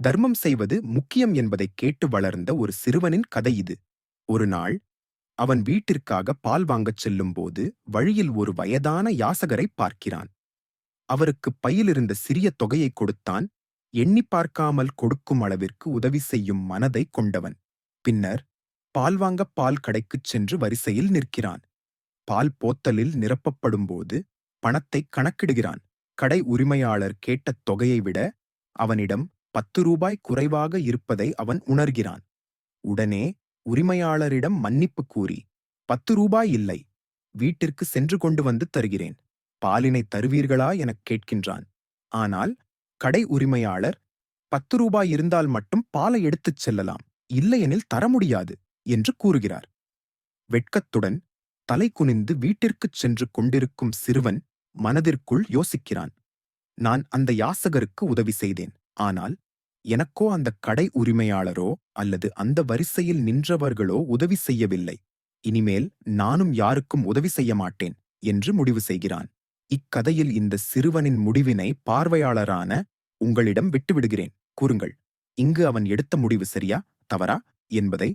தர்மம் செய்வது முக்கியம் என்பதைக் கேட்டு வளர்ந்த ஒரு சிறுவனின் கதை இது. ஒரு நாள் அவன் வீட்டிற்காக பால் வாங்கச் செல்லும்போது வழியில் ஒரு வயதான யாசகரைப் பார்க்கிறான். அவருக்கு பையிலிருந்த சிறிய தொகையைக் கொடுத்தான். எண்ணிப் பார்க்காமல் கொடுக்கும் அளவிற்கு உதவி செய்யும் மனதைக் கொண்டவன். பின்னர் பால் வாங்க பால் கடைக்குச் சென்று வரிசையில் நிற்கிறான். பால் போத்தலில் நிரப்பப்படும்போது பணத்தைக் கணக்கிடுகிறான். கடை உரிமையாளர் கேட்ட தொகையை விட அவனிடம் 10 ரூபாய் குறைவாக இருப்பதை அவன் உணர்கிறான். உடனே உரிமையாளரிடம் மன்னிப்பு கூறி, 10 ரூபாய் இல்லை, வீட்டிற்கு சென்று கொண்டு வந்து தருகிறேன், பாலினை தருவீர்களா எனக் கேட்கின்றான். ஆனால் கடை உரிமையாளர், 10 ரூபாய் இருந்தால் மட்டும் பாலை எடுத்துச் செல்லலாம், இல்லையெனில் தர முடியாது என்று கூறுகிறார். வெட்கத்துடன் தலை குனிந்து வீட்டிற்குச் சென்று கொண்டிருக்கும் சிறுவன் மனதிற்குள் யோசிக்கிறான். நான் அந்த யாசகருக்கு உதவி செய்தேன். ஆனால் எனக்கோ அந்த கடை உரிமையாளரோ அல்லது அந்த வரிசையில் நின்றவர்களோ உதவி செய்யவில்லை. இனிமேல் நானும் யாருக்கும் உதவி செய்ய மாட்டேன் என்று முடிவு செய்கிறான். இக்கதையில் இந்த சிறுவனின் முடிவினை பார்வையாளரான உங்களிடம் விட்டுவிடுகிறேன். கூறுங்கள், இங்கு அவன் எடுத்த முடிவு சரியா, தவறா என்பதை